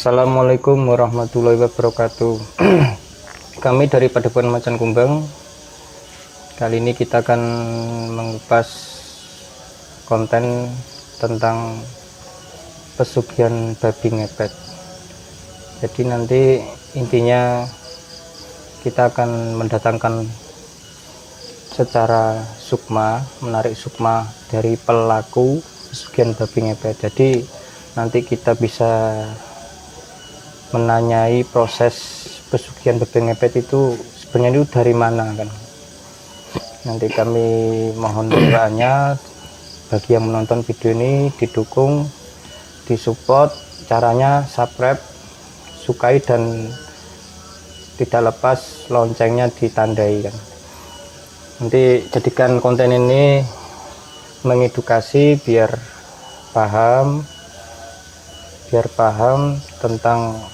Assalamualaikum warahmatullahi wabarakatuh. Kami dari Padepokan Macan Kumbang. Kali ini kita akan mengupas konten tentang pesugihan babi ngepet. Jadi nanti intinya kita akan mendatangkan secara sukma, menarik sukma dari pelaku pesugihan babi ngepet. Jadi nanti kita bisa menanyai proses pesugihan babi ngepet itu sebenarnya itu dari mana kan. Nanti kami mohon doanya bagi yang menonton video ini, didukung, disupport, caranya subscribe, sukai, dan tidak lepas loncengnya ditandai kan. Nanti jadikan konten ini mengedukasi biar paham tentang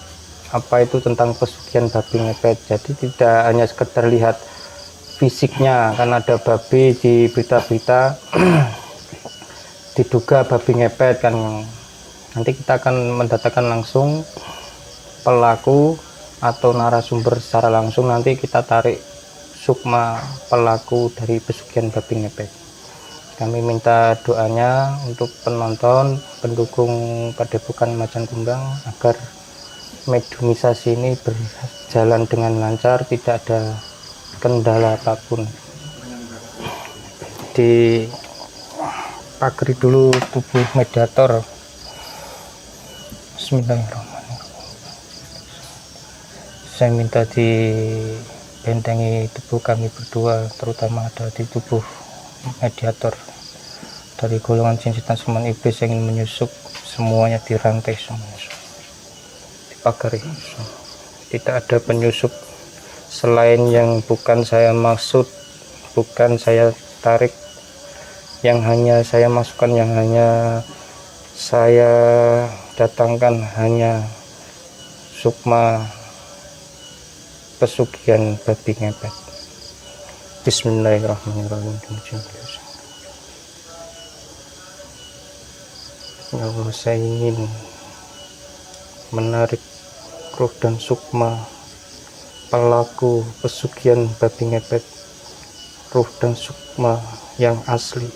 apa itu tentang pesugihan babi ngepet. Jadi tidak hanya sekedar lihat fisiknya, kan ada babi di berita-berita diduga babi ngepet kan. Nanti kita akan mendatangkan langsung pelaku atau narasumber secara langsung. Nanti kita tarik sukma pelaku dari pesugihan babi ngepet. Kami minta doanya untuk penonton, pendukung Padepokan Macan Kumbang agar mediumisasi ini berjalan dengan lancar, tidak ada kendala apapun. Dipagari dulu tubuh mediator. Bismillahirrahmanirrahim. Saya minta dibentengi tubuh kami berdua, terutama ada di tubuh mediator dari golongan jin setan semen iblis yang ingin menyusup, semuanya dirantai semuanya, dipagari. Tidak ada penyusup selain yang bukan saya maksud, bukan saya tarik, yang hanya saya masukkan, yang hanya saya datangkan hanya sukma pesugihan babi ngepet. Bismillahirrahmanirrahim. Ya Allah, saya ingin menarik roh dan sukma pelaku pesugihan babi ngepet, roh dan sukma yang asli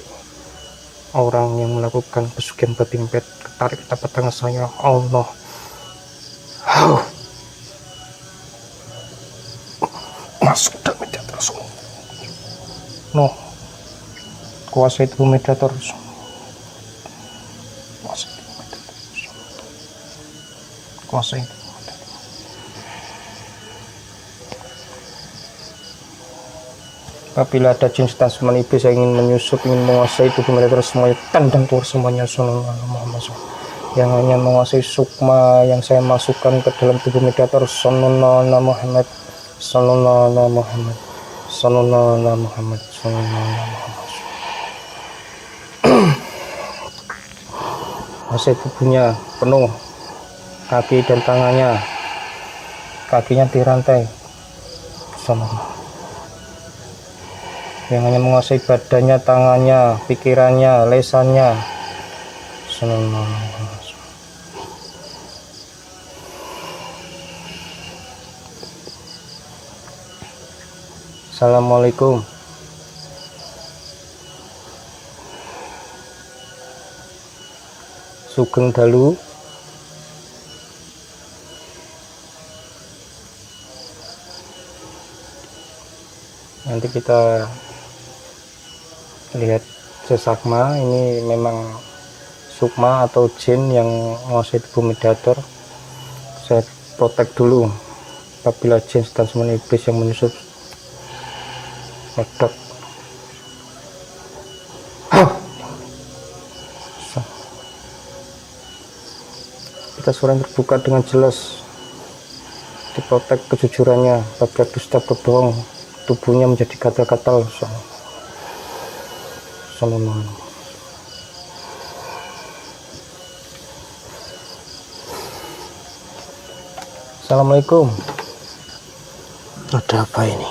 orang yang melakukan pesugihan babi ngepet. Tarik tapak tangan saya, Allah. Masuk dalam mediator semua. No, kuasa itu mediator. Kuasa itu. Apabila ada jin setan semen iblis yang ingin menyusup, ingin menguasai tubuh mediator, semuanya tendang keluar semuanya. Sallallahu Muhammad. Yang hanya menguasai sukma yang saya masukkan ke dalam tubuh mediator, sallallahu Muhammad, sallallahu Muhammad, sallallahu Muhammad, sallallahu Muhammad. Masih tubuhnya penuh, kaki dan tangannya, kakinya dirantai sama yang hanya menguasai badannya, tangannya, pikirannya, lesannya. Assalamualaikum. Sugeng dalu. Nanti kita lihat sesakma. Ini memang sukma atau jin yang menguasai tubuh mediator. Saya protek dulu apabila jin setan semen iblis yang menyusup medok. Kita suara yang terbuka dengan jelas, diprotek kejujurannya. Apabila dusta berbohong, tubuhnya menjadi gatal-gatal. Assalamualaikum. Ada apa ini?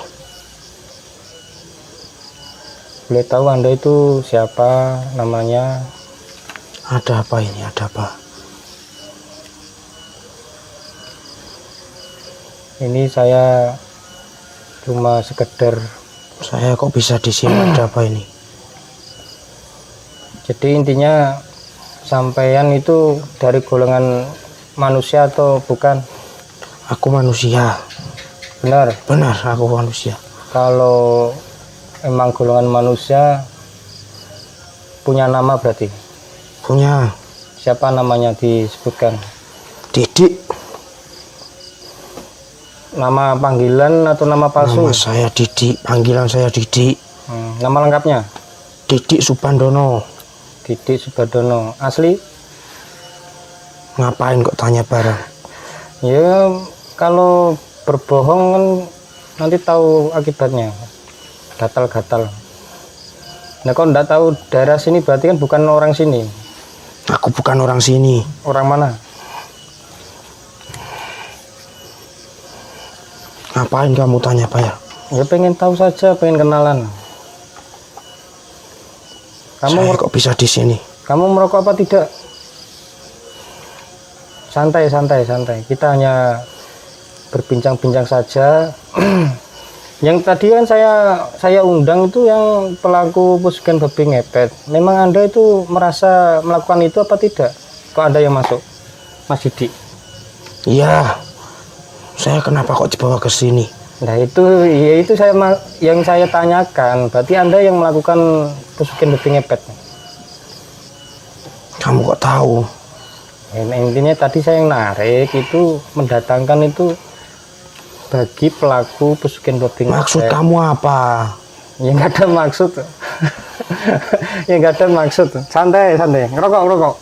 Boleh tahu Anda itu siapa, namanya? Ada apa ini? Ada apa? Ini saya cuma sekedar. Saya kok bisa di sini? Ada apa ini? Jadi intinya sampean itu dari golongan manusia atau bukan? Aku manusia. Benar. Benar, aku manusia. Kalau emang golongan manusia, punya nama berarti? Punya. Siapa namanya disebutkan? Didik. Nama panggilan atau nama palsu? Nama saya Didik, panggilan saya Didik. Nama lengkapnya? Didik Subandono. Didik Subandono. Asli? Ngapain kok tanya barang? Ya kalau berbohong kan nanti tahu akibatnya. Gatal-gatal. Nah kalau enggak tahu daerah sini berarti kan bukan orang sini. Aku bukan orang sini. Orang mana? Ngapain kamu tanya Pak? Ya pengen tahu saja, pengen kenalan. Saya kok bisa di sini? Kamu merokok apa tidak? Santai. Kita hanya berbincang-bincang saja. Yang tadi kan saya undang itu yang pelaku pesugihan babi ngepet. Memang Anda itu merasa melakukan itu apa tidak? Kok ada yang masuk, Mas Didik? Iya. Saya kenapa kok dibawa ke sini? Nah itu yang saya tanyakan. Berarti Anda yang melakukan pesugihan babi ngepet. Kamu kok tahu? Intinya tadi saya yang narik itu mendatangkan itu bagi pelaku pesugihan babi ngepet. Maksud kamu apa? Ya nggak ada maksud. Ya nggak ada maksud. Santai. Ngerokok.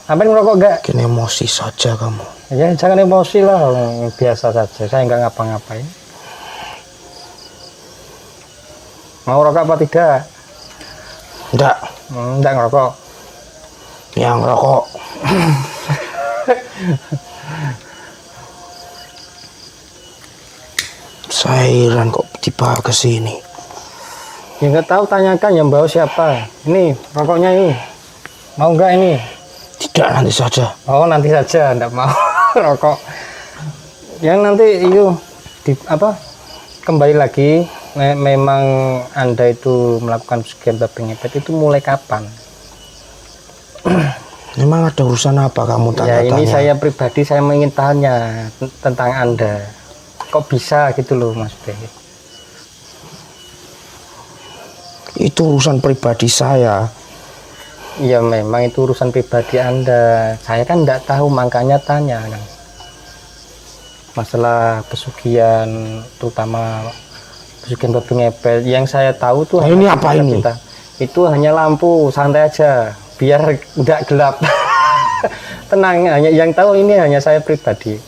Sampai ngerokok nggak? Bikin emosi saja kamu. Ya jangan emosi lah, biasa saja. Saya nggak ngapa-ngapain. Mau rokok apa tidak? Enggak. Enggak ngerokok. Yang ngerokok. Saya heran kok dibawa ke sini. Ya nggak tahu, tanyakan yang bawa siapa. Ini rokoknya ini. Mau nggak ini? Tidak, nanti saja. Oh nanti saja, enggak mau rokok. Yang nanti kembali lagi. Memang Anda itu melakukan pesugihan babi ngepet itu mulai kapan? Memang ada urusan apa kamu tanya-tanya? Ya ini saya pribadi saya ingin tanya tentang Anda. Kok bisa gitu loh Mas B? Itu urusan pribadi saya. Ya memang itu urusan pribadi Anda. Saya kan enggak tahu, makanya tanya kan. Masalah pesugihan, terutama pesugihan babi ngepet. Yang saya tahu tuh ini apa ini? Itu hanya lampu, santai aja, biar enggak gelap. Tenang, hanya yang tahu ini hanya saya pribadi.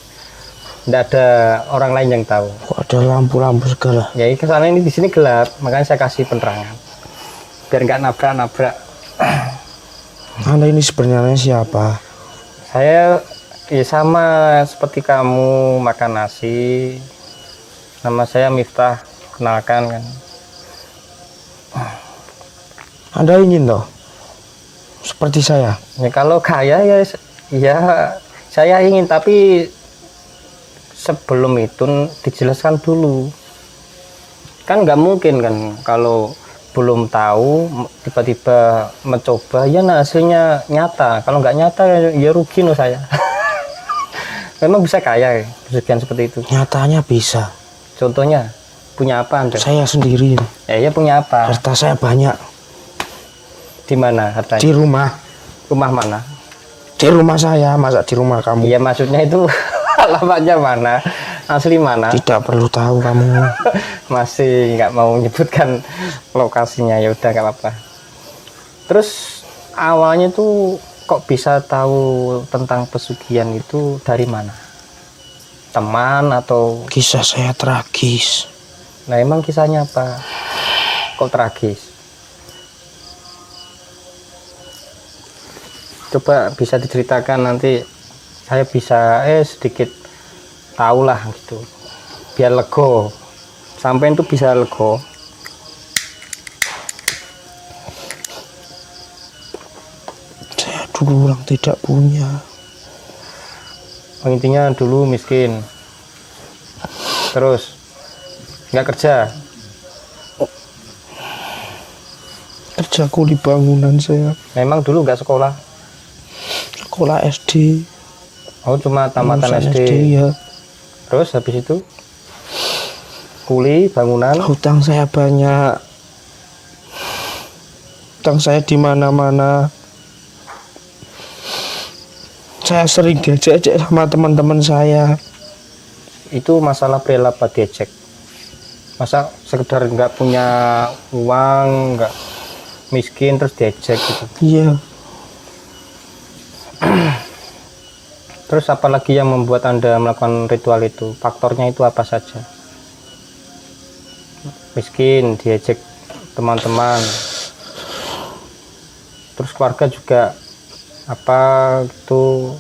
Enggak ada orang lain yang tahu. Kok ada lampu-lampu segala? Ya kesana ini di sini gelap, makanya saya kasih penerangan. Biar enggak nabrak-nabrak. Anda ini sebenarnya siapa? Saya ya sama seperti kamu makan nasi. Nama saya Miftah, kenalkan kan. Anda ingin toh seperti saya? Ya kalau kaya ya saya ingin, tapi sebelum itu dijelaskan dulu. Kan nggak mungkin kan kalau belum tahu tiba-tiba mencoba ya hasilnya nyata. Kalau nggak nyata ya rugi loh saya. Memang bisa kaya ya, pesugihan seperti itu? Nyatanya bisa. Contohnya punya apa Anda? Saya sendiri. Ya punya apa? Harta saya banyak. Di mana hartanya? Di rumah. Rumah mana? Di rumah saya, masa di rumah kamu? Iya maksudnya itu alamatnya mana? Asli mana? Tidak perlu tahu kamu. Masih nggak mau menyebutkan lokasinya, ya udah nggak apa-apa. Terus awalnya tuh kok bisa tahu tentang pesugihan itu dari mana? Teman atau? Kisah saya tragis. Nah emang kisahnya apa? Kok tragis? Coba bisa diceritakan, nanti saya bisa sedikit tahulah gitu, biar lego. Sampai itu bisa lego. Saya dulu orang tidak punya. Intinya dulu miskin, terus nggak kerja. Kerja kuli bangunan saya. Memang dulu nggak sekolah. Sekolah SD. Oh, cuma tamatan Lulusan SD. ya. Terus habis itu kuli bangunan. Hutang saya banyak. Hutang saya di mana-mana. Saya sering diajak sama teman-teman saya. Itu masalah perilaku apa diejek? Masa sekedar nggak punya uang, nggak miskin terus diejek gitu? Iya. Terus apalagi yang membuat Anda melakukan ritual itu? Faktornya itu apa saja? Miskin, diejek teman-teman, terus keluarga juga apa itu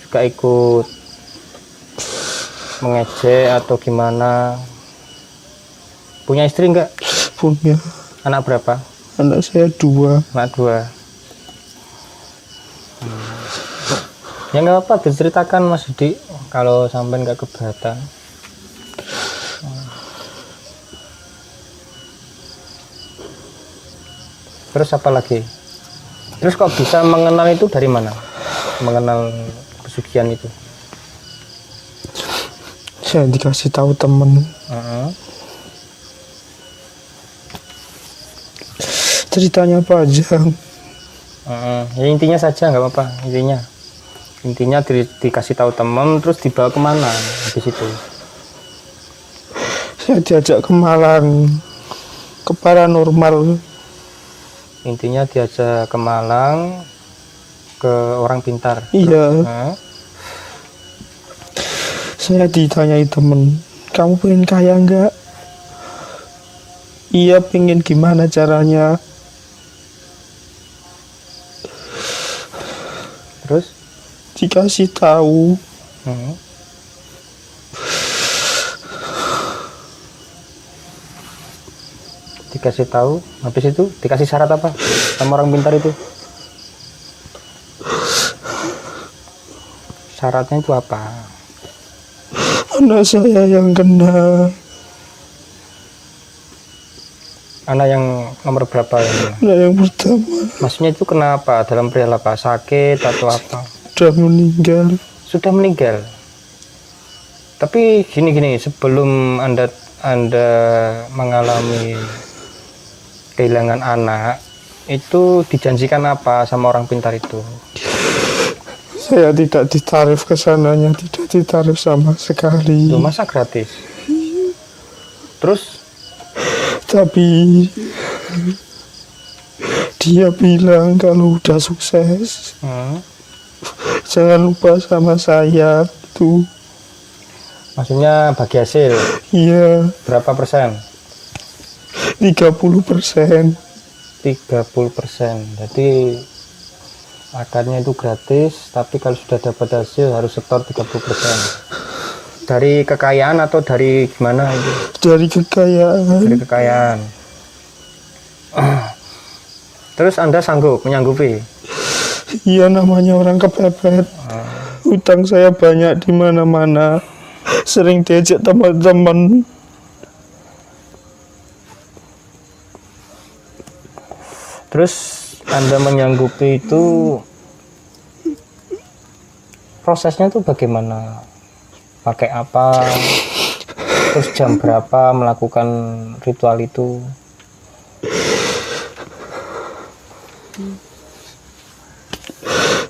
juga ikut mengejek atau gimana? Punya istri enggak? Punya. Anak berapa? Anak saya 2. Anak 2. Ya nggak apa-apa, diceritakan Mas Didi kalau sampai nggak keberatan. Terus apa lagi? Terus kok bisa mengenal itu dari mana? Mengenal pesugihan itu? Saya dikasih tahu temen. Ceritanya panjang. Ya intinya saja nggak apa-apa. Intinya dikasih tahu teman, terus dibawa kemana habis itu? Saya diajak ke Malang, ke paranormal. Intinya diajak ke Malang, ke orang pintar. Iya. Saya ditanyai temen, kamu pengen kaya enggak? Iya, pengen. Gimana caranya? Terus dikasih tahu. Dikasih tahu, habis itu dikasih syarat apa sama orang pintar itu? Syaratnya itu apa? Anak saya yang kena. Anak yang nomor berapa ini? Anak yang pertama. Maksudnya itu kenapa? Dalam perihal apa? Sakit atau apa? Sudah meninggal. Sudah meninggal. Tapi gini, sebelum Anda mengalami kehilangan anak, itu dijanjikan apa sama orang pintar itu? Saya tidak ditarif kesananya, tidak ditarif sama sekali. Loh, masa gratis? Terus? Tapi dia bilang kalau udah sukses, jangan lupa sama saya tuh. Maksudnya bagi hasil? Iya. Berapa persen? 30%. 30%. Jadi akarnya itu gratis, tapi kalau sudah dapat hasil harus setor 30%. Dari kekayaan atau dari gimana itu? Dari kekayaan. Dari kekayaan. Terus Anda menyanggupi? Iya, namanya orang kepepet. Utang saya banyak di mana-mana. Sering diajak teman-teman. Terus Anda menyanggupi itu prosesnya itu bagaimana? Pakai apa? Terus jam berapa melakukan ritual itu?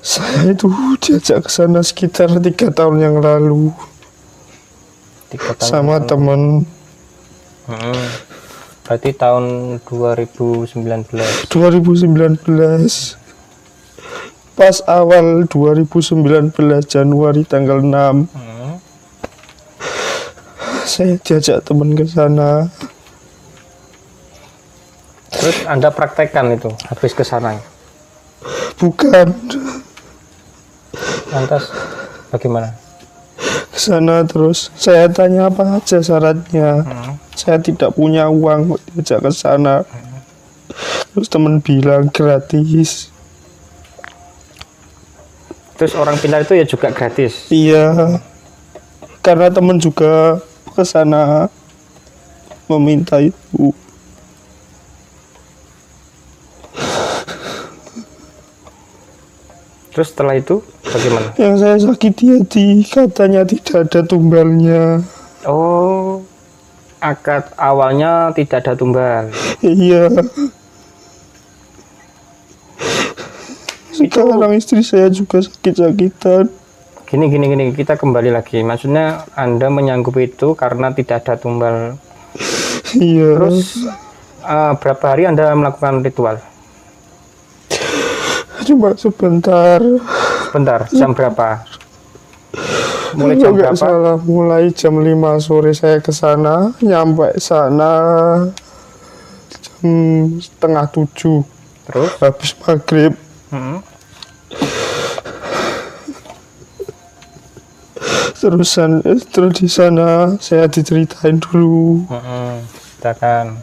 Saya itu diajak ke sana sekitar 3 tahun yang lalu. 3 tahun sama teman. Berarti tahun 2019. Pas awal 2019 Januari tanggal 6. Saya diajak teman ke sana. Terus Anda praktekkan itu habis ke sana? Bukan. Lantas bagaimana? Ke sana terus saya tanya apa aja syaratnya. Saya tidak punya uang kok diajak ke sana. Terus teman bilang gratis. Terus orang pintar itu ya juga gratis. Iya, karena temen juga ke sana meminta itu. Terus setelah itu bagaimana? Yang saya sakiti hati katanya tidak ada tumbalnya. Oh, akad awalnya tidak ada tumbal. Iya. Sekarang istri saya juga sakit-sakitan. Gini, kita kembali lagi. Maksudnya Anda menyanggup itu karena tidak ada tumbal. Iya. Terus berapa hari Anda melakukan ritual? Cuma sebentar. Sebentar, jam berapa? Mulai jam Kalau nggak berapa? salah, mulai jam 5 sore saya ke sana, nyampe sana jam setengah 7. Terus? Habis maghrib. Hmm. Terus di sana saya diceritain dulu. Katakan.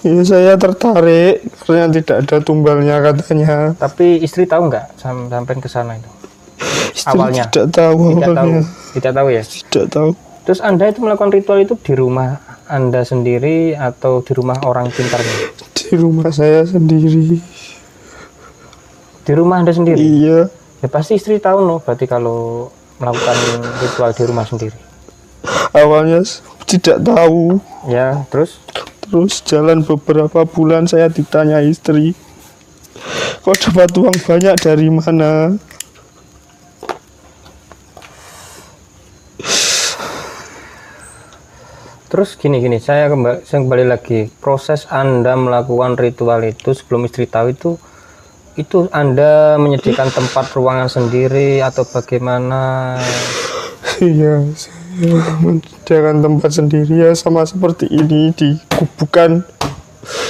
Ya, saya tertarik karena tidak ada tumbalnya katanya. Tapi istri tahu nggak sampai ke sana itu? Istri Awalnya? tidak tahu Tidak tahu. awalnya. Tidak tahu ya? Tidak tahu. Terus Anda itu melakukan ritual itu di rumah Anda sendiri atau di rumah orang pintarnya? Di rumah saya sendiri. Di rumah Anda sendiri? Iya. Ya pasti istri tahu loh, berarti kalau melakukan ritual di rumah sendiri. Awalnya tidak tahu. Ya, terus? Terus jalan beberapa bulan saya ditanya istri, kok dapat uang banyak dari mana? Terus gini, saya kembali lagi. Proses Anda melakukan ritual itu sebelum istri tahu itu Anda menyediakan tempat ruangan sendiri atau bagaimana? Iya, saya menyediakan tempat sendiri ya, sama seperti ini, di gubukan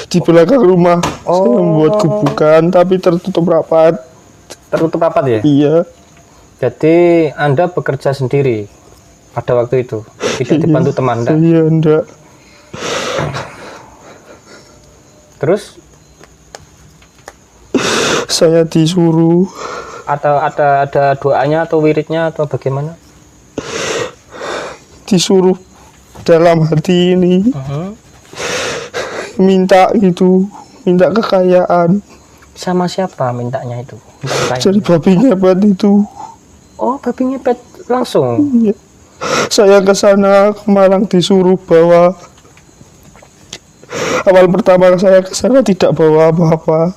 di belakang rumah. Saya membuat gubukan tapi tertutup rapat. Tertutup rapat ya? Iya. Jadi Anda bekerja sendiri pada waktu itu? Tidak dibantu teman Anda? Iya, enggak. Terus? Saya disuruh. Atau ada doanya atau wiridnya atau bagaimana? Disuruh dalam hati ini. Minta gitu, minta kekayaan. Sama siapa mintanya itu? Minta kekayaan. Jadi babi ngepet itu. Oh, babi ngepet langsung? Iya. Saya ke sana ke Malang disuruh bawa. Awal pertama saya ke sana tidak bawa apa-apa.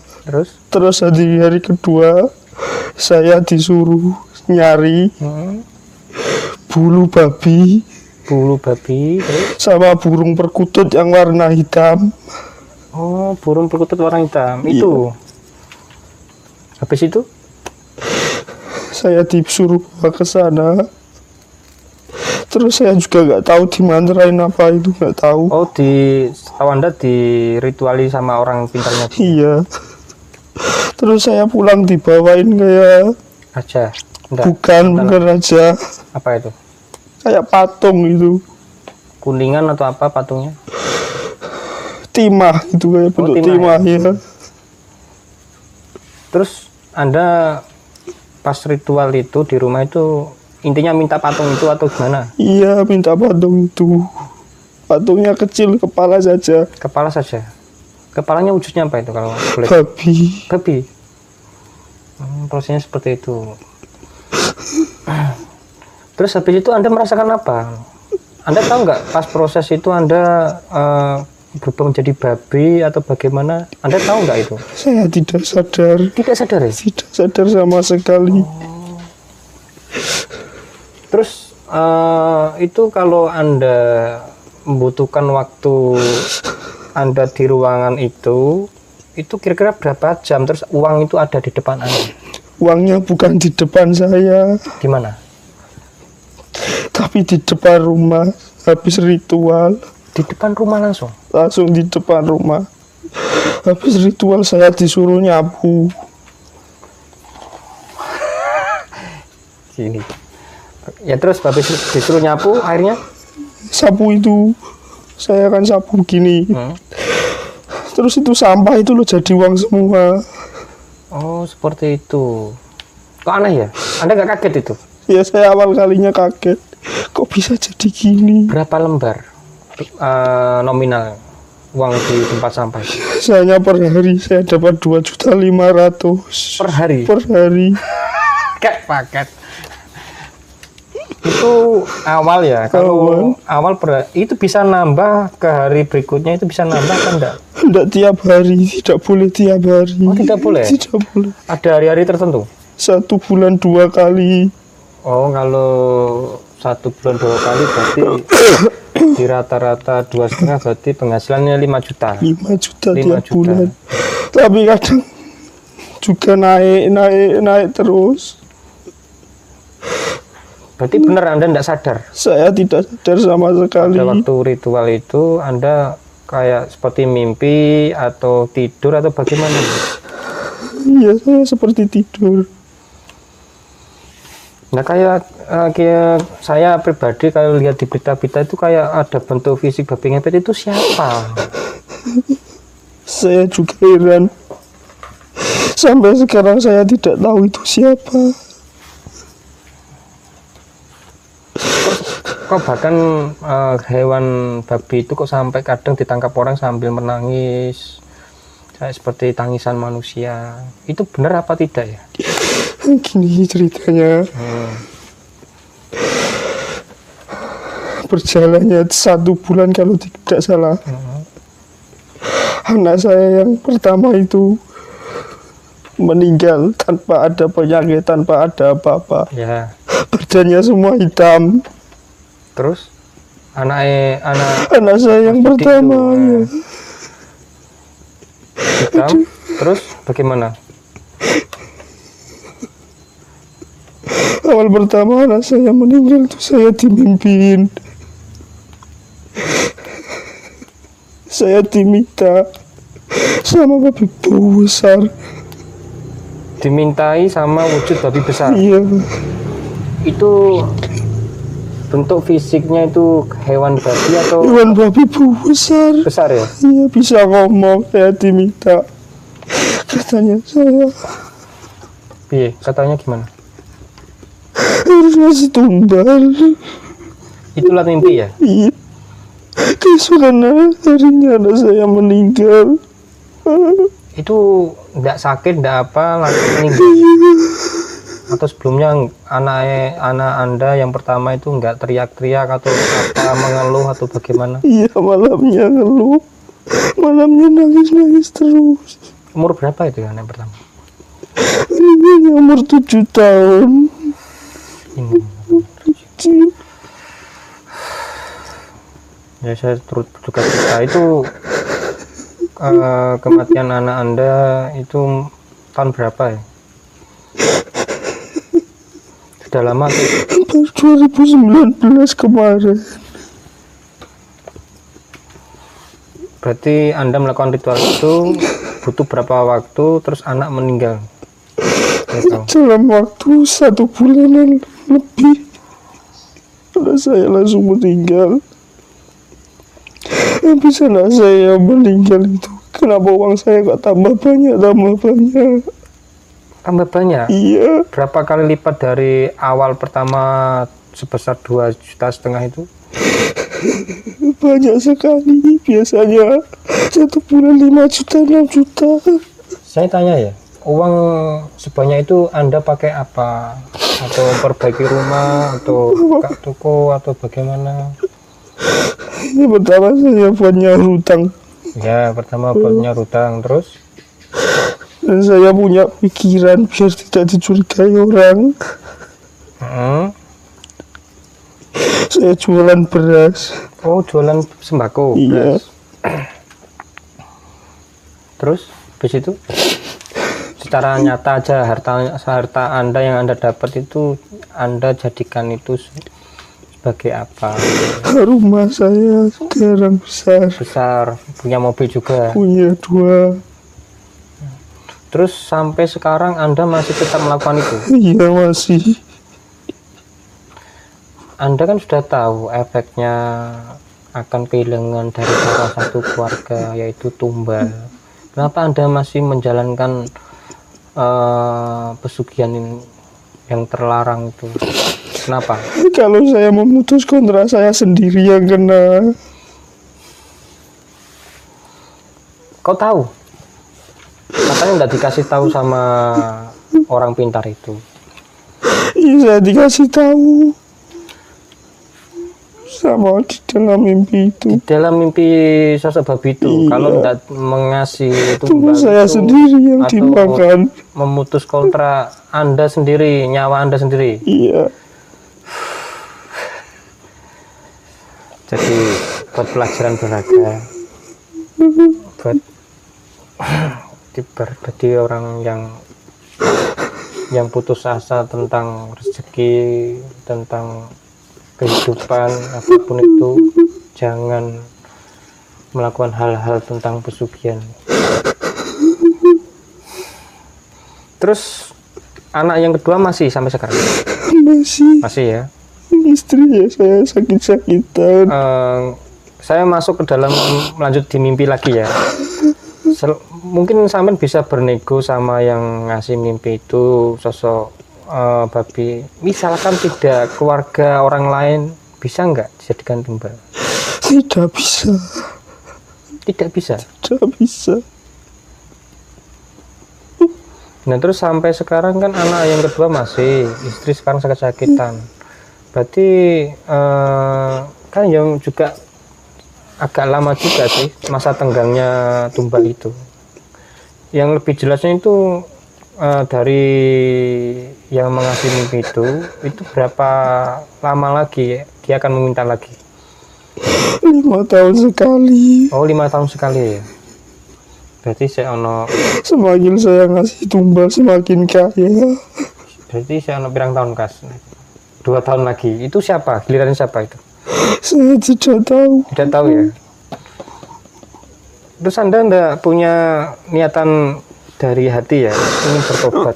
Terus hari kedua saya disuruh nyari bulu babi. Bulu babi, terus? Sama burung perkutut yang warna hitam. Oh, burung perkutut warna hitam. Itu. Habis itu? Saya disuruh ke sana. Terus saya juga nggak tahu dimanterain apa itu, nggak tahu. Oh, tahu Anda dirituali sama orang pintarnya? Iya. Terus saya pulang dibawain kayak Raja? Enggak. Bukan raja. Apa itu? Kayak patung itu. Kuningan atau apa patungnya? Timah itu, kayak bentuk timah ya. Terus Anda pas ritual itu di rumah itu intinya minta patung itu atau gimana? Iya, minta patung itu. Patungnya kecil, kepala saja. Kepala saja. Kepalanya wujudnya apa itu kalau boleh? Babi. Babi. Prosesnya seperti itu. Terus habis itu Anda merasakan apa? Anda tahu nggak pas proses itu Anda berubah menjadi babi atau bagaimana? Anda tahu nggak itu? Saya tidak sadar. Tidak sadar ya? Tidak sadar sama sekali. Terus itu kalau Anda membutuhkan waktu Anda di ruangan itu kira-kira berapa jam? Terus uang itu ada di depan Anda? Uangnya bukan di depan saya. Di mana? Tapi di depan rumah. Habis ritual. Di depan rumah langsung? Langsung di depan rumah. Habis ritual saya disuruh nyapu. Sini. Ya terus habis disuruh nyapu akhirnya? Sapu itu. Saya kan sapu gini. Terus itu sampah itu loh jadi uang semua. Oh, seperti itu. Kok aneh ya? Anda nggak kaget itu? Ya saya awal kalinya kaget. Kok bisa jadi gini? Berapa lembar nominal uang di tempat sampah itu? Misalnya per hari saya dapat 2.500.000 Per hari? per hari. Kayak paket. Itu awal ya. Kalau awal itu bisa nambah ke hari berikutnya, itu bisa nambah kan enggak? Tidak tiap hari, tidak boleh tiap hari. Oh, tidak boleh? Tidak boleh. Ada hari-hari tertentu? 1 bulan 2 kali. Oh, kalau 1 bulan 2 kali berarti di rata-rata 2,5 berarti penghasilannya 5 juta. 5 juta 5 tiap juta. bulan. Tapi kadang juga naik terus. Berarti benar Anda tidak sadar? Saya tidak sadar sama sekali. Pada waktu ritual itu Anda kayak seperti mimpi atau tidur atau bagaimana? Iya, saya seperti tidur. Nah kayak saya pribadi kalau lihat di berita-berita itu kayak ada bentuk fisik babi ngepet, itu siapa? Saya juga heran. Sampai sekarang saya tidak tahu itu siapa. Kok bahkan hewan babi itu kok sampai kadang ditangkap orang sambil menangis, kayak seperti tangisan manusia. Itu benar apa tidak ya? Gini ceritanya. Berjalannya 1 bulan kalau tidak salah. Anak saya yang pertama itu meninggal tanpa ada penyakit, tanpa ada apa-apa. Ya. Badannya semua hitam. Terus anak saya yang pertama ya. hitam. Terus bagaimana? Awal pertama anak saya meninggal itu saya dimimpiin. Saya diminta sama babi besar. Dimintai sama wujud babi besar. Iya. Itu bentuk fisiknya itu hewan babi atau Hewan babi besar. besar ya? Iya, bisa ngomong. Saya diminta. Katanya saya Iya, katanya gimana? harus ngasih tumbal. Itulah mimpi ya? Iya. Keesokan harinya anak saya meninggal. Itu enggak sakit, enggak apa, langsung meninggal. Atau sebelumnya anak Anda yang pertama itu enggak teriak-teriak atau apa, mengeluh atau bagaimana? Iya, malamnya ngeluh. Malamnya nangis-nangis terus. Umur berapa itu ya anak yang pertama? Ini umur 7 tahun. Ini. Kecil. Ya saya turut berduka cita. Itu kematian anak Anda itu tahun berapa ya? Sudah lama tuh. 2019 kemarin. Berarti Anda melakukan ritual itu butuh berapa waktu terus anak meninggal? Gitu. Dalam waktu 1 bulanan lebih. Anak saya langsung meninggal. Habis anak saya meninggal itu, kenapa uang saya kok tambah banyak? Tambah banyak? Iya. Berapa kali lipat dari awal pertama sebesar 2,5 juta itu? Banyak sekali. Biasanya 1 bulan 5 juta, 6 juta. Saya tanya ya, uang sebanyak itu Anda pakai apa? Atau perbaiki rumah, atau buka toko, atau bagaimana? Ini pertama saya buat nyaur hutang. Ya, pertama buat nyaur hutang, terus? Dan saya punya pikiran biar tidak dicurigai orang. Saya jualan beras. Oh, jualan sembako. Iya. Beras. Terus, habis itu? Secara nyata aja harta Anda yang Anda dapat itu Anda jadikan itu sebagai apa? Rumah saya sekarang Besar, punya mobil juga. punya 2. Terus sampai sekarang Anda masih tetap melakukan itu? Iya, masih. Anda kan sudah tahu efeknya akan kehilangan dari salah satu keluarga, yaitu tumbal. Kenapa Anda masih menjalankan pesugihan yang terlarang itu? Kenapa? Kalau saya memutus kontrak, saya sendiri yang kena. Kau tahu? Katanya nggak dikasih tahu sama orang pintar itu. Iya, saya dikasih tahu sama di dalam mimpi itu. Di dalam mimpi sosok babi itu, Iya. kalau nggak mengasih Cuma tumbal saya itu, sendiri yang atau dimakan. memutus kontrak Anda sendiri, nyawa Anda sendiri. Iya. Jadi buat pelajaran berharga, buat bagi orang yang putus asa tentang rezeki, tentang kehidupan, apapun itu, jangan melakukan hal-hal tentang pesugihan. Terus anak yang kedua masih sampai sekarang? Masih ya. Istri ya saya sakit-sakitan. Saya masuk ke dalam, lanjut di mimpi lagi ya. Mungkin sampean bisa bernego sama yang ngasih mimpi itu, sosok babi. Misalkan tidak keluarga orang lain, bisa nggak dijadikan tumbal? Tidak bisa. Tidak bisa. Tidak bisa. Nah terus sampai sekarang kan anak yang kedua masih, istri sekarang sakit-sakitan. Berarti kan yang juga agak lama juga sih masa tenggangnya tumbal itu. Yang lebih jelasnya itu dari yang mengasih mimpi itu berapa lama lagi ya, dia akan meminta lagi? 5 tahun sekali. Oh 5 tahun sekali ya. Berarti saya ono. Semakin saya ngasih tumbal semakin kaya. Berarti saya ono pirang tahun kas? 2 tahun lagi. Itu siapa? Giliran siapa itu? Saya tidak tahu. Tidak tahu ya. Terus Anda enggak punya niatan dari hati ya, ingin bertobat?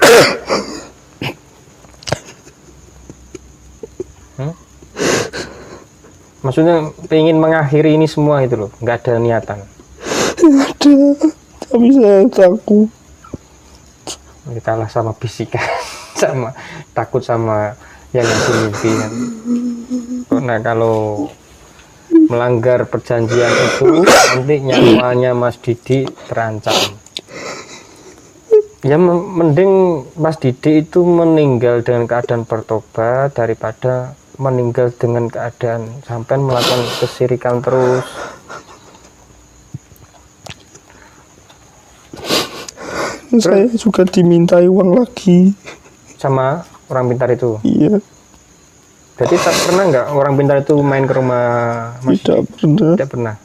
Maksudnya pengen mengakhiri ini semua itu loh, nggak ada niatan? Ada, tapi saya takut. Kalah sama bisikan, sama takut sama yang ngasih mimpi kan. Nah kalau melanggar perjanjian itu nanti nyawanya Mas Didi terancam. Ya mending Mas Didi itu meninggal dengan keadaan bertobat daripada meninggal dengan keadaan sampai melakukan kesirikan terus. Saya juga dimintai uang lagi sama orang pintar itu. Iya. Berarti tak pernah nggak orang pintar itu main ke rumah Mas? Tidak pernah. Tidak pernah.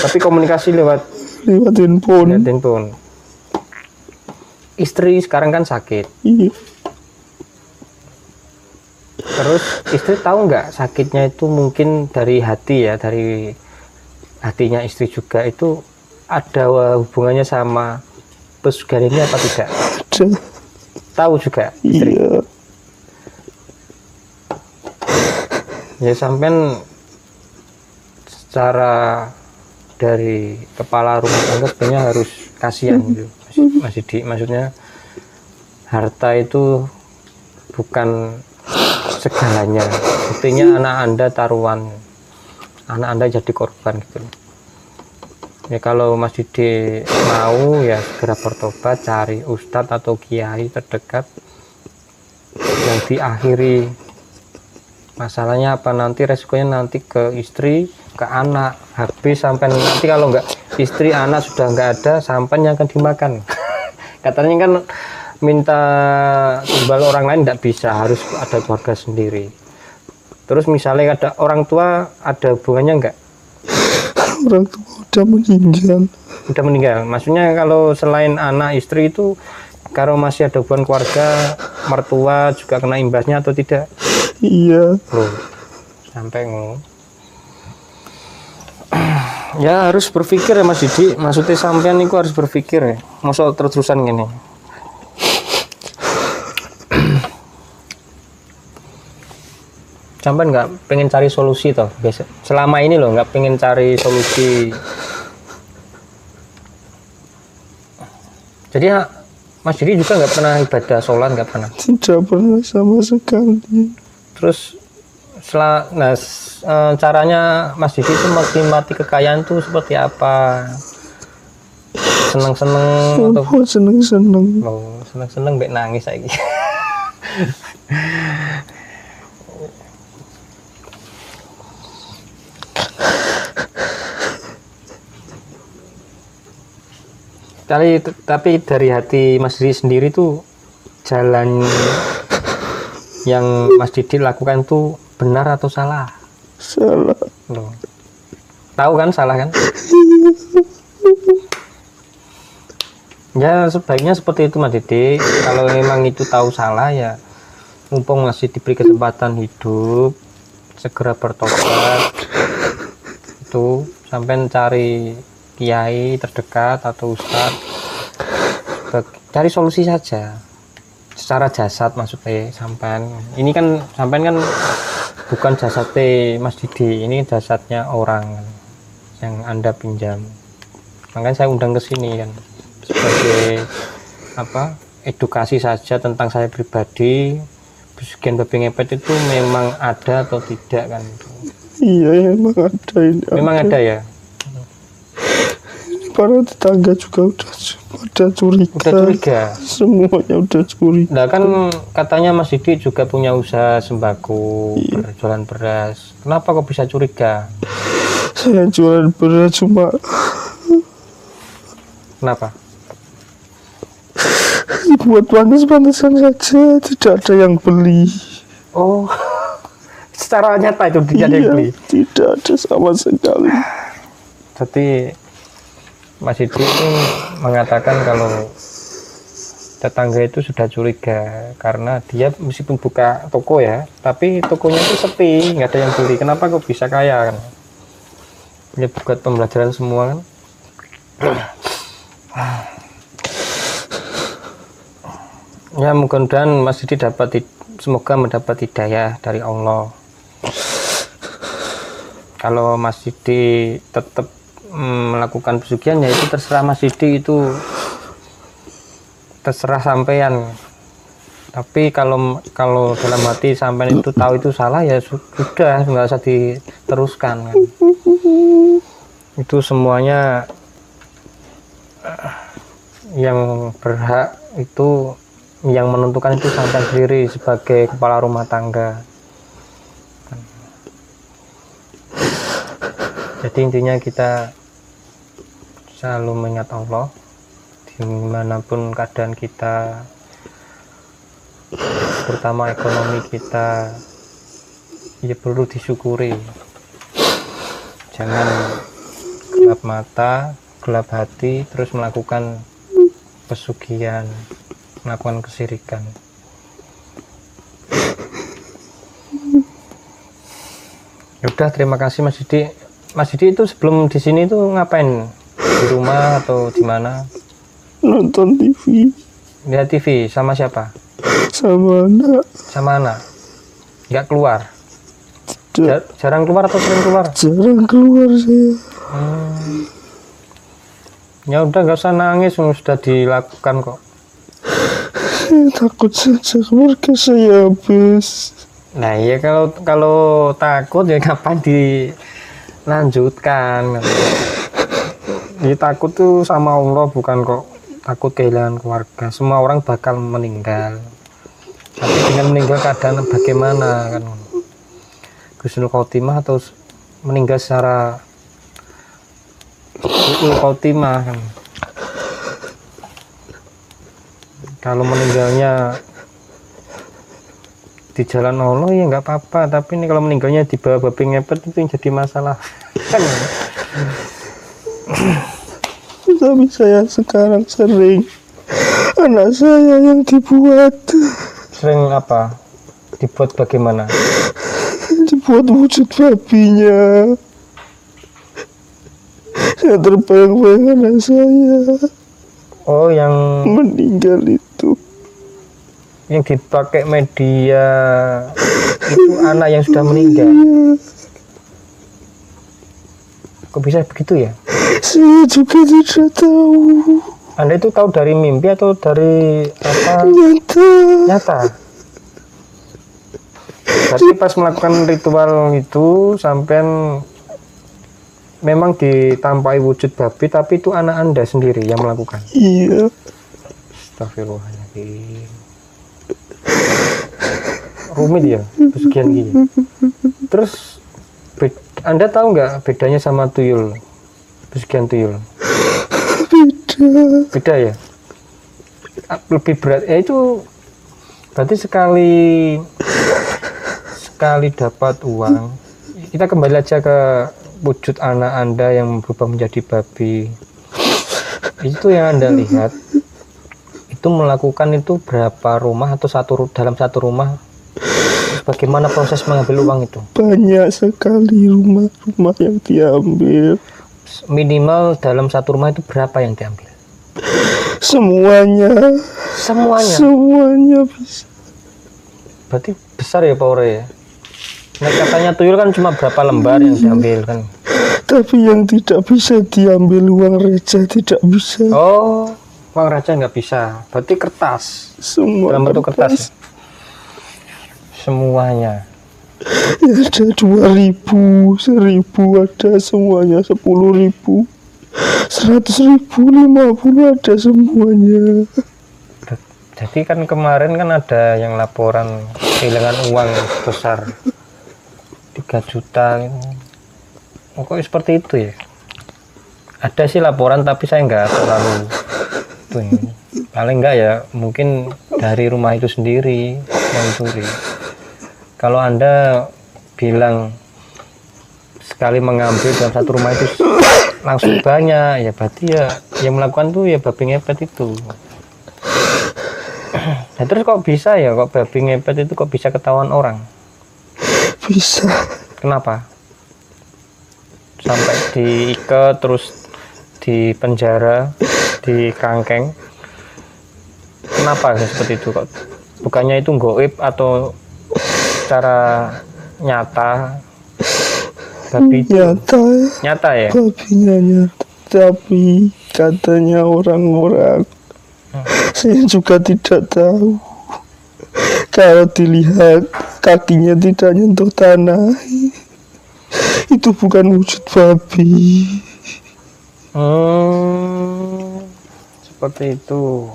Tapi komunikasi lewat handphone. handphone. Istri sekarang kan sakit. Iya. Terus istri tahu nggak sakitnya itu mungkin dari hati ya, dari hatinya istri juga itu ada hubungannya sama pesugihan ini apa tidak? Ada. Tahu juga istri. Iya. Ya sampean secara dari kepala rumah tangga sebenarnya harus kasihan gitu. Masih maksudnya harta itu bukan segalanya. Buktinya anak Anda taruhan, anak Anda jadi korban gitu. Ya kalau Mas Didi mau ya segera bertobat, cari ustadz atau kiai terdekat yang diakhiri masalahnya apa, nanti resikonya nanti ke istri, ke anak, habis sampai nanti kalau nggak istri anak sudah nggak ada, sampai yang akan dimakan. Katanya kan minta tumbal orang lain nggak bisa, harus ada keluarga sendiri. Terus misalnya ada orang tua, ada hubungannya nggak? Orang tua udah meninggal. Udah meninggal. Maksudnya kalau selain anak istri itu, kalau masih ada hubungan keluarga, mertua juga kena imbasnya atau tidak? Iya. Loh, sampai ngono. Ya harus berpikir ya Mas Didi. Maksudnya sampean itu harus berpikir ya. Masa terus-terusan gini. Sampean nggak pengen cari solusi toh? Biasa. Selama ini loh nggak pengen cari solusi. Jadi Mas Didi juga nggak pernah ibadah sholat, nggak pernah. Tidak pernah sama sekali. Terus caranya Mas Didi itu menikmati kekayaan tuh seperti apa? Seneng-seneng atau Oh, seneng-seneng. seneng-seneng mbek nangis saiki. Tapi dari hati Mas Didi sendiri tuh jalan yang Mas Didi lakukan tuh benar atau salah? Salah. Loh. Tahu kan salah kan? Ya sebaiknya seperti itu Mas Didi. Kalau memang itu tahu salah ya, mumpung masih diberi kesempatan hidup, segera bertobat. Itu sampai cari kiai terdekat atau ustadz, cari solusi saja secara jasad maksudnya. Sampean ini kan bukan jasadnya Mas Didi, ini jasadnya orang yang Anda pinjam. Makanya saya undang ke sini kan sebagai edukasi saja tentang saya pribadi. Pesugihan babi ngepet itu memang ada atau tidak kan? Iya, memang ada ini. Memang ada ya. Para tetangga juga udah curiga. Semuanya udah curiga. Nah kan katanya Mas Didi juga punya usaha sembako, berjualan beras. Kenapa kok bisa curiga? Saya jualan beras cuma Kenapa? buat pantas-pantasan saja, tidak ada yang beli. Oh, secara nyata itu tidak ada yang beli. Tidak ada sama sekali. Jadi Mas Didi ini mengatakan kalau tetangga itu sudah curiga karena dia meskipun buka toko ya, tapi tokonya itu sepi, nggak ada yang beli. Kenapa kok bisa kaya kan? Ini buat pembelajaran semua kan. Ya mudah-mudahan Mas Didi semoga mendapat hidayah dari Allah. Kalau Mas Didi tetap melakukan pesugihan ya itu terserah Mas Didi, itu terserah sampean. Tapi kalau dalam hati sampean itu tahu itu salah ya sudah, nggak usah diteruskan kan. Itu semuanya yang berhak itu, yang menentukan itu sampean sendiri sebagai kepala rumah tangga. Jadi intinya kita selalu mengingat Allah dimanapun keadaan kita, terutama ekonomi kita, ya perlu disyukuri. Jangan gelap mata, gelap hati, terus melakukan pesugihan, melakukan kesirikan. Udah, terima kasih Mas Didi. Mas Didi itu sebelum di sini tuh ngapain? Di rumah atau di mana? Nonton TV. Lihat TV sama siapa? Sama anak. Sama anak. Nggak keluar? Jarang keluar atau sering keluar? Jarang keluar saya. Ya udah, nggak usah nangis, sudah dilakukan kok. Saya takut saja keluarga saya habis. Nah iya, kalau takut ya kapan dilanjutkan. Ya takut tuh sama Allah, bukan kok takut kehilangan keluarga. Semua orang bakal meninggal, tapi dengan meninggal keadaan bagaimana kan? Husnul khotimah atau meninggal secara husnul khotimah kan? Kalau meninggalnya di jalan Allah ya nggak apa-apa, tapi ini kalau meninggalnya di bawah babi ngepet itu yang jadi masalah kan. Tapi saya sekarang sering anak saya yang dibuat. Sering apa? Dibuat bagaimana? Dibuat wujud babinya. Saya terbayang-bayang anak saya. Oh, yang meninggal itu. Yang dipakai media itu anak yang sudah meninggal. Kok bisa begitu ya? Saya juga tidak tahu. Anda itu tahu dari mimpi atau dari apa? Nyata. Nyata. Berarti pas melakukan ritual itu sampean memang ditampai wujud babi, tapi itu anak Anda sendiri yang melakukan. Iya. Astagfirullahaladzim. Rumit ya pesugihan gini. Terus Anda tahu nggak bedanya sama tuyul? Pesugihan tuyul. Beda ya. Lebih berat. Itu berarti sekali dapat uang. Kita kembali aja ke wujud anak Anda yang berubah menjadi babi. Itu yang Anda lihat. Itu melakukan itu berapa rumah atau dalam satu rumah? Bagaimana proses mengambil uang itu? Banyak sekali rumah-rumah yang diambil. Minimal dalam satu rumah itu berapa yang diambil? Semuanya bisa. Berarti besar ya powernya ya. Nah, katanya tuyul kan cuma berapa lembar yang diambil kan. Tapi yang tidak bisa diambil uang receh tidak bisa. Oh, uang receh nggak bisa. Berarti kertas. Semua dalam bentuk kertas. Semuanya. Ya, ada 2.000, 1.000 ada semuanya, 10.000, 100.000, 50 ada semuanya. Jadi kan kemarin kan ada yang laporan kehilangan uang besar 3 juta gitu. Oh, kok seperti itu ya? Ada sih laporan tapi saya nggak terlalu tuh ini. Paling enggak ya mungkin dari rumah itu sendiri yang curi. Kalau Anda bilang sekali mengambil dalam satu rumah itu langsung banyak, ya berarti ya yang melakukan tuh ya babi ngepet itu. Nah, terus kok bisa ya, kok babi ngepet itu kok bisa ketahuan orang? Bisa. Kenapa? Sampai diikat terus di penjara, di kerangkeng. Kenapa seperti itu kok? Bukannya itu goib atau secara nyata? Babi itu nyata ya? Babinya nyata, tapi katanya orang-orang, saya juga tidak tahu. Kalau dilihat kakinya tidak nyentuh tanah, itu bukan wujud babi. Seperti itu.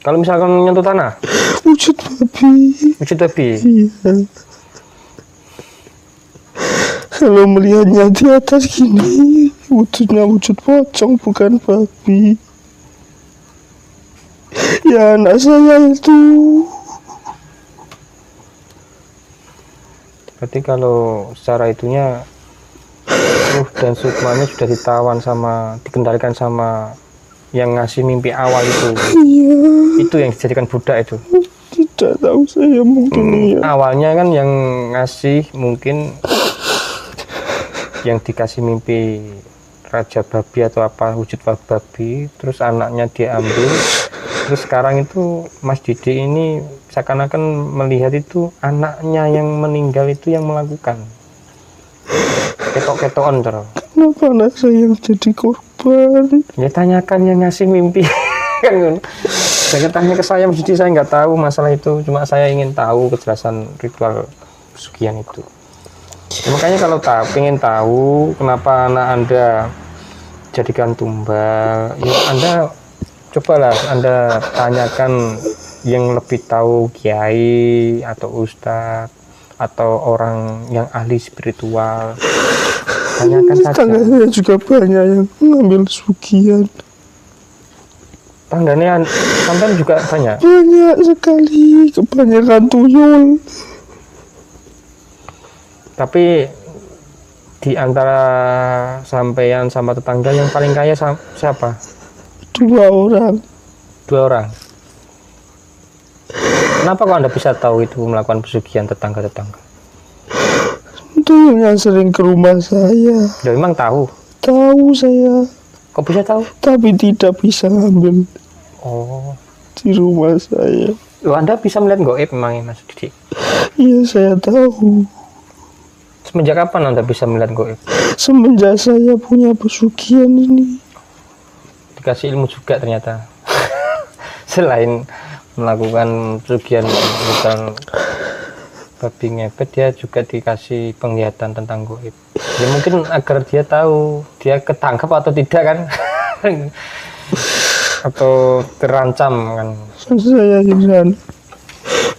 Kalau misalkan nyentuh tanah, wujud babi. Wujud babi. Iya. Kalau melihatnya di atas gini, wujudnya wujud pocong, bukan babi. Ya, anak saya itu. Berarti kalau secara itunya ruh dan sukmanya sudah dikendalikan sama yang ngasih mimpi awal itu. Iya. Itu yang dijadikan budak itu. Tidak tahu saya, mungkin iya. Awalnya kan yang ngasih mungkin yang dikasih mimpi raja babi atau apa wujud babi, terus anaknya diambil. Terus sekarang itu Mas Didi ini seakan-akan melihat itu anaknya yang meninggal itu yang melakukan ketok-ketokan terus. Kenapa anak saya yang jadi korban? Ya tanyakan yang ngasih mimpi kan. Jangan tanya ke saya, Mas Didi, saya nggak tahu masalah itu, cuma saya ingin tahu kejelasan ritual pesugihan itu. Ya, makanya kalau ingin tahu kenapa anak Anda jadikan tumbal, ya Anda cobalah Anda tanyakan yang lebih tahu, kiai atau ustadz atau orang yang ahli spiritual. Tanyakan saja. Tangga saya juga banyak yang mengambil sugihan. Tangganya sampai juga banyak. Banyak sekali, kebanyakan tuyul. Tapi di antara sampean sama tetangga yang paling kaya siapa? 2 orang. 2 orang. Kenapa kok Anda bisa tahu itu melakukan pesugihan tetangga-tetangga? Itu yang sering ke rumah saya. Ya memang tahu. Tahu saya. Kok bisa tahu? Tapi tidak bisa ngambil. Oh. Di rumah saya. Loh, Anda bisa melihat goib memang, Mas Didi? Iya, saya tahu. Semenjak kapan Anda bisa melihat goib? Semenjak saya punya pesugihan ini. Dikasih ilmu juga ternyata. selain melakukan pesugihan bukan babi ngepet, dia juga dikasih penglihatan tentang goib. Ya mungkin agar dia tahu dia ketangkap atau tidak kan. Atau terancam kan. Saya heran,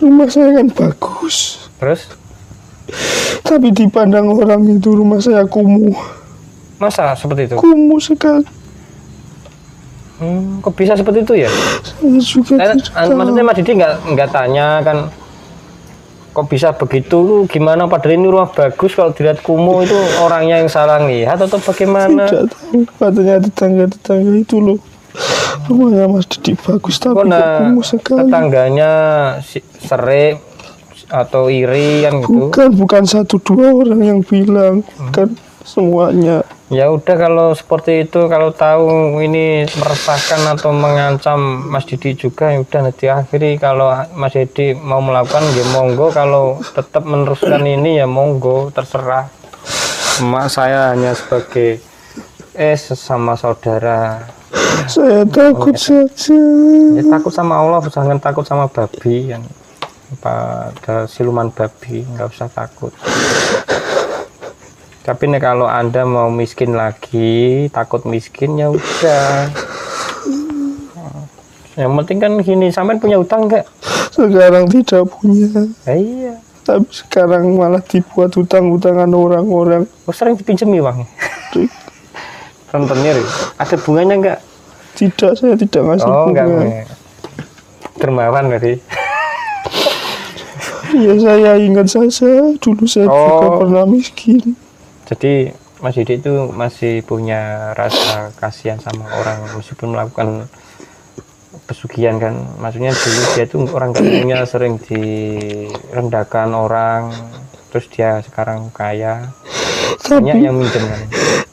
rumah saya kan bagus, Terus tapi dipandang orang itu rumah saya kumuh. masa seperti itu? Kumuh sekali. Kok bisa seperti itu ya? Saya juga tidak tahu. Maksudnya Mas Didi nggak tanya kan, kok bisa begitu? Gimana? Padahal ini rumah bagus, kalau dilihat kumuh itu orangnya yang salah lihat atau bagaimana? Tidak tahu. Katanya tetangga itu loh, rumahnya Mas Didi bagus tapi kok kumuh sekali. Tetangganya serik atau iri kan gitu? Bukan 1-2 orang yang bilang, kan semuanya. Ya udah, kalau seperti itu, kalau tahu ini meresahkan atau mengancam Mas Didi juga, ya udah nanti akhiri. Kalau Mas Didi mau melakukan ya monggo, kalau tetap meneruskan ini ya monggo, terserah. Cuma saya hanya sebagai sesama saudara. Saya takut saja. Ya takut sama Allah, jangan takut sama babi kan. Pada siluman babi nggak usah takut. Tapi nih kalau Anda mau miskin lagi, takut miskin, ya udah. Yang penting kan gini, sampean punya utang nggak? Sekarang tidak punya. Iya. Tapi sekarang malah dibuat utang-utangan orang-orang. Oh, sering dipinjemi uang. Rentenir. Ada bunganya nggak? Tidak, saya tidak ngasih bunga. Enggak. Dermawan berarti. Ya saya ingat saja, dulu saya juga pernah miskin. Jadi Mas Didi itu masih punya rasa kasihan sama orang meskipun melakukan pesugihan kan. Maksudnya dulu dia tuh orang kampungnya sering direndahkan orang, terus dia sekarang kaya, banyak yang minjem kan.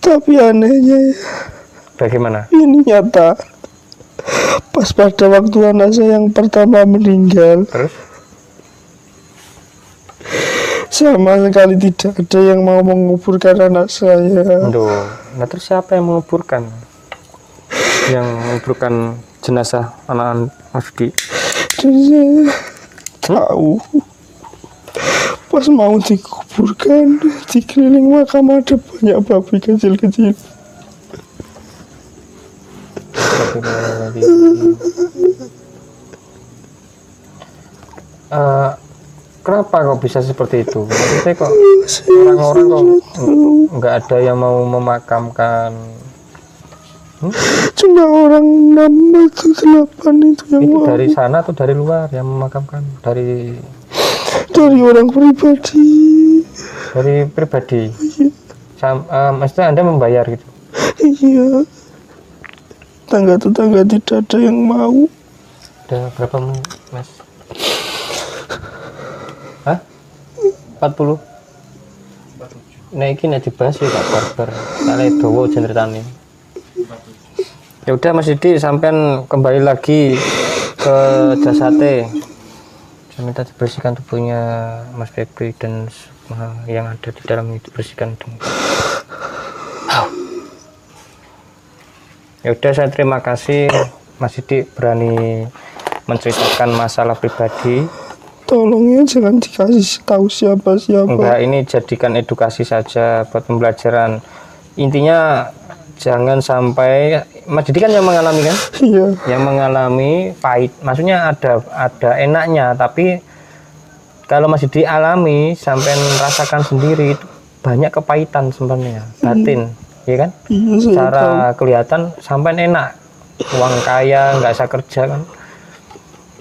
Tapi anehnya, bagaimana? ini nyata. Pas pada waktu anak saya yang pertama meninggal, Terus? sama sekali tidak ada yang mau menguburkan anak saya. Nah terus siapa yang menguburkan? Yang menguburkan jenazah anak Mas Didi? Dan saya tahu, pas mau dikuburkan, di keliling makam ada banyak babi kecil-kecil. Kenapa kok bisa seperti itu? Maksudnya kok orang-orang kok nggak ada yang mau memakamkan? Cuma orang 6 atau 8 itu yang Itu mau. dari sana atau dari luar yang memakamkan? Dari orang pribadi. Dari pribadi? Maksudnya Anda membayar gitu? Iya. Tetangga-tetangga tidak ada yang mau. Udah berapa menit, Mas? Hah? 40? Nah ini nek dibahas ya Kak Barber. Kali dawa ceritane. Ya udah Mas Didi, sampean kembali lagi ke jasate. Saya minta dibersihkan tubuhnya Mas Febri dan semua yang ada di dalam itu dibersihkan. Ya udah, saya terima kasih Mas Didi berani menceritakan masalah pribadi. Tolong ya jangan dikasih tahu siapa-siapa. Enggak, ini jadikan edukasi saja buat pembelajaran. Intinya jangan sampai, Mas Didi kan yang mengalami kan? Iya. Yang mengalami pahit. Maksudnya ada enaknya, tapi kalau Mas Didi alami sampai rasakan sendiri itu banyak kepahitan sebenarnya, batin, ya kan? Iya, saya Secara tahu. kelihatan sampai enak, uang kaya, nggak usah kerja kan?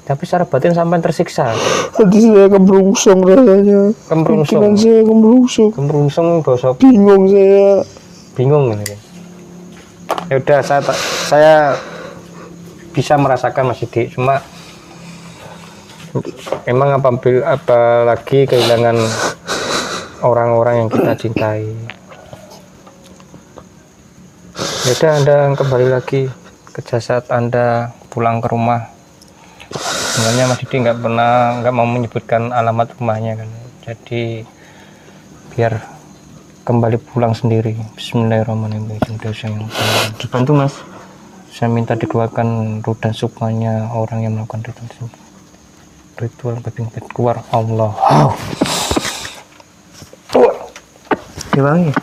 Tapi secara batin sampai tersiksa. Hati saya kemrungsung rasanya. Kemrungsung. Pikiran saya kemrungsung. Kemrungsung bosok. Bingung saya. Bingung ini. Ya udah, saya bisa merasakan Mas Didi, cuma memang apalagi kehilangan orang-orang yang kita cintai. Ya udah, Anda kembali lagi ke jasad Anda, pulang ke rumah. Sebenarnya Mas Didi nggak mau menyebutkan alamat rumahnya kan, jadi biar kembali pulang sendiri. Bismillahirrahmanirrahim. Dibantu Mas. saya minta dikeluarkan ruh dan sukmanya orang yang melakukan ritual babi ngepet. Keluar Allah. Diwangi.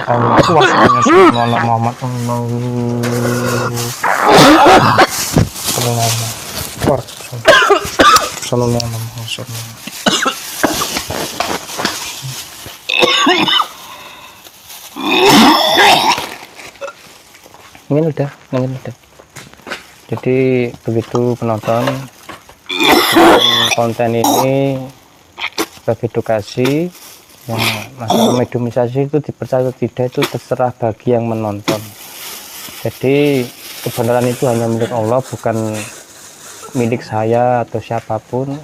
Allah kuasanya Sallallahu Muhammad Sallallahu Ini udah. Jadi begitu penonton, konten ini bagi edukasi yang masalah mediumisasi itu dipercaya atau tidak itu terserah bagi yang menonton. Jadi kebenaran itu hanya milik Allah, bukan milik saya atau siapapun.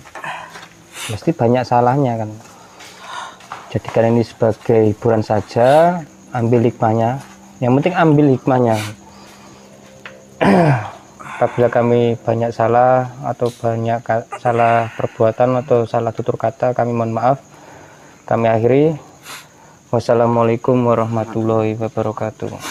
Mesti banyak salahnya kan. Jadikan ini sebagai hiburan saja, ambil hikmahnya. Yang penting ambil hikmahnya. Apabila kami banyak salah atau banyak salah perbuatan atau salah tutur kata, kami mohon maaf. Kami akhiri. Wassalamualaikum warahmatullahi wabarakatuh.